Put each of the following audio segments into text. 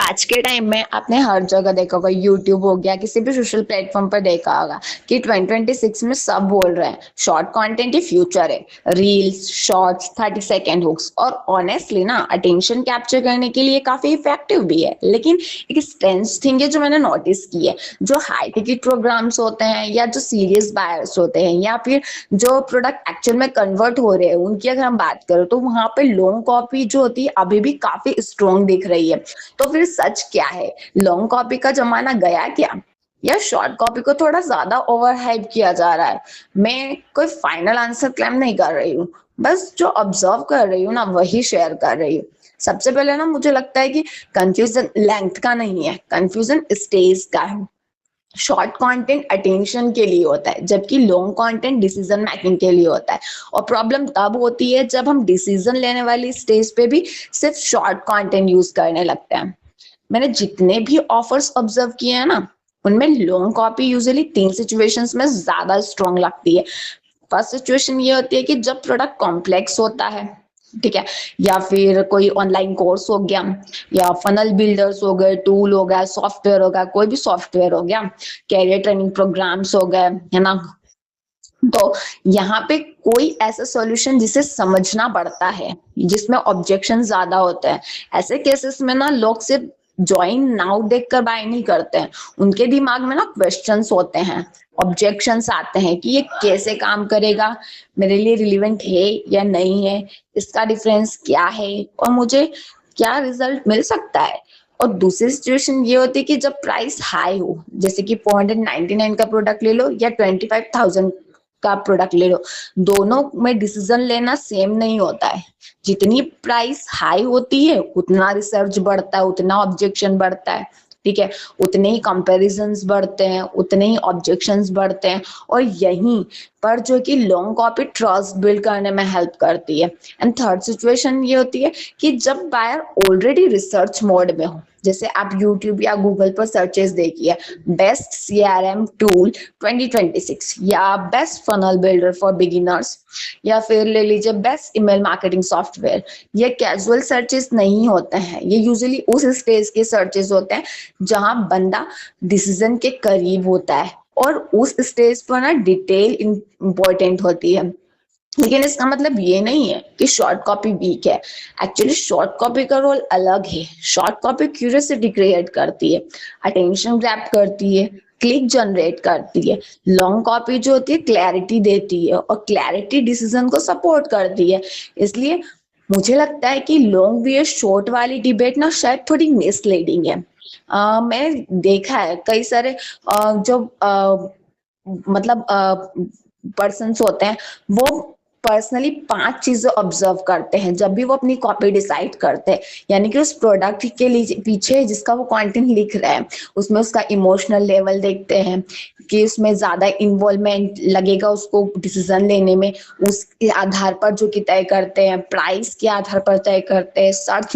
आज के टाइम में आपने हर जगह देखा होगा, यूट्यूब हो गया, किसी भी सोशल प्लेटफॉर्म पर देखा होगा कि 2026 में सब बोल रहे हैं शॉर्ट कंटेंट ही फ्यूचर है। रील्स, शॉर्ट्स, 30 सेकेंड हुक्स और ऑनेस्टली ना अटेंशन कैप्चर करने के लिए काफी इफेक्टिव भी है। लेकिन एक स्ट्रेंज थिंग है जो मैंने नोटिस की है, जो हाई टिकट प्रोग्राम्स होते हैं या जो सीरियस बायर्स होते हैं या फिर जो प्रोडक्ट एक्चुअल में कन्वर्ट हो रहे हैं उनकी अगर हम बात करें तो वहां पे लॉन्ग कॉपी जो होती है अभी भी काफी स्ट्रॉन्ग दिख रही है। तो फिर सच क्या है? लॉन्ग कॉपी का जमाना गया क्या, या शॉर्ट कॉपी को थोड़ा ज्यादा ओवर हाइप किया जा रहा है? मैं कोई फाइनल आंसर क्लेम नहीं कर रही हूँ, बस जो ऑब्जर्व कर रही हूँ ना वही शेयर कर रही हूँ। सबसे पहले ना मुझे लगता है कि कंफ्यूजन लेंथ का नहीं है, कंफ्यूजन स्टेज का है। शॉर्ट कंटेंट अटेंशन के लिए होता है जबकि लॉन्ग कंटेंट डिसीजन मेकिंग के लिए होता है। और प्रॉब्लम तब होती है जब हम डिसीजन लेने वाली स्टेज पे भी सिर्फ शॉर्ट कंटेंट यूज करने लगते हैं। मैंने जितने भी ऑफर्स ऑब्जर्व किए हैं ना उनमें लॉन्ग कॉपी यूजुअली 3 सिचुएशंस में ज्यादा स्ट्रॉन्ग लगती है। फर्स्ट सिचुएशन ये होती है कि जब प्रोडक्ट कॉम्प्लेक्स होता है, ठीक है, या फिर कोई ऑनलाइन कोर्स हो गया, या फनल बिल्डर्स हो गए, टूल हो गया, सॉफ्टवेयर हो गया, कोई भी सॉफ्टवेयर हो गया, कैरियर ट्रेनिंग प्रोग्राम्स हो गए, है ना। तो यहाँ पे कोई ऐसा सॉल्यूशन जिसे समझना पड़ता है, जिसमें ऑब्जेक्शन ज्यादा होते हैं, ऐसे केसेस में ना लोग सिर्फ ज्वाइन नाउ देखकर बाय नहीं करते हैं। उनके दिमाग में ना क्वेश्चंस होते हैं, ऑब्जेक्शंस आते हैं कि ये कैसे काम करेगा, मेरे लिए रिलेवेंट है या नहीं है, इसका डिफरेंस क्या है और मुझे क्या रिजल्ट मिल सकता है। और दूसरी सिचुएशन ये होती है कि जब प्राइस हाई हो, जैसे कि 499 का प्रोडक्ट ले लो या 25,000 का प्रोडक्ट ले लो, दोनों में डिसीजन लेना सेम नहीं होता है। जितनी प्राइस हाई होती है उतना रिसर्च बढ़ता है, उतना ऑब्जेक्शन बढ़ता है, ठीक है, उतने ही कंपैरिजंस बढ़ते हैं, उतने ही ऑब्जेक्शंस बढ़ते हैं। और यहीं पर जो कि लॉन्ग कॉपी ट्रस्ट बिल्ड करने में हेल्प करती है। एंड थर्ड सिचुएशन ये होती है कि जब बायर ऑलरेडी रिसर्च मोड में हो, जैसे आप यूट्यूब या गूगल पर सर्चेस देखिए, बेस्ट सीआरएम टूल 2026 या best funnel builder for beginners, या फिर ले लीजिए बेस्ट ईमेल मार्केटिंग सॉफ्टवेयर। ये कैजुअल सर्चेस नहीं होते हैं, ये यूजुअली उस स्टेज के सर्चेस होते हैं जहां बंदा डिसीजन के करीब होता है और उस स्टेज पर ना डिटेल इंपॉर्टेंट होती है। लेकिन इसका मतलब ये नहीं है कि शॉर्ट कॉपी वीक है। एक्चुअली शॉर्ट कॉपी का रोल अलग है। शॉर्ट कॉपी क्यूरियोसिटी क्रिएट करती है, अटेंशन ग्रैब करती है, क्लिक जनरेट करती है। लॉन्ग कॉपी जो होती है क्लैरिटी देती है और क्लैरिटी डिसीजन को सपोर्ट करती है। इसलिए मुझे लगता है कि लॉन्ग वी शॉर्ट वाली डिबेट ना शायद थोड़ी मिसलीडिंग है। मैंने देखा है कई सारे जो मतलब पर्सन्स होते हैं, वो पर्सनली 5 चीजें ऑब्जर्व करते हैं जब भी वो अपनी कॉपी डिसाइड करते हैं। यानी कि उस प्रोडक्ट के लिए पीछे जिसका वो कंटेंट लिख रहे हैं उसमें उसका इमोशनल लेवल देखते हैं कि उसमें ज्यादा इन्वॉल्वमेंट लगेगा उसको डिसीजन लेने में, उसके आधार पर जो कि तय करते हैं, प्राइस के आधार पर तय करते हैं, सर्च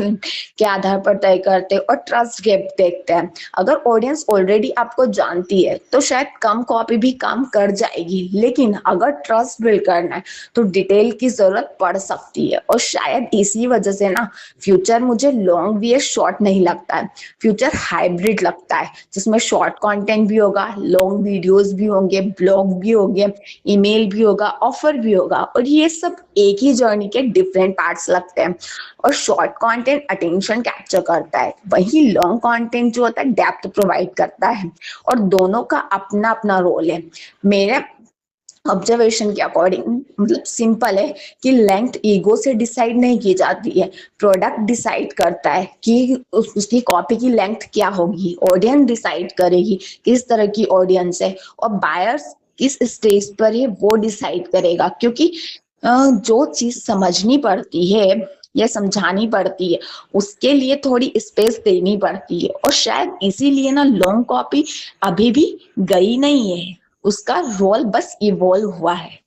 के आधार पर तय करते हैं और ट्रस्ट गैप देखते हैं। अगर ऑडियंस ऑलरेडी आपको जानती है तो शायद कम कॉपी भी काम कर जाएगी, लेकिन अगर ट्रस्ट बिल्ड करना है तो डिटेल की जरूरत पड़ सकती है। और शायद इसी वजह से ना फ्यूचर मुझे लॉन्ग वी शॉर्ट नहीं लगता है, फ्यूचर हाइब्रिड लगता है, जिसमें शॉर्ट कंटेंट भी होगा, लॉन्ग वीडियोस भी होंगे, ब्लॉग भी होंगे, ईमेल भी होगा, ऑफर भी होगा, और ये सब एक ही जर्नी के डिफरेंट पार्ट्स लगते हैं। और शॉर्ट कंटेंट अटेंशन कैप्चर करता है, वही लॉन्ग कंटेंट जो होता है डेप्थ प्रोवाइड करता है। और दोनों का अपना अपना रोल है। मेरे ऑब्जर्वेशन के अकॉर्डिंग मतलब सिंपल है कि लेंथ ईगो से डिसाइड नहीं की जाती है, प्रोडक्ट डिसाइड करता है कि उसकी कॉपी की लेंथ क्या होगी, ऑडियंस डिसाइड करेगी किस तरह की ऑडियंस है, और बायर्स किस स्टेज पर है वो डिसाइड करेगा। क्योंकि जो चीज समझनी पड़ती है या समझानी पड़ती है उसके लिए थोड़ी स्पेस देनी पड़ती है। और शायद इसीलिए ना लॉन्ग कॉपी अभी भी गई नहीं है, उसका रोल बस इवॉल्व हुआ है।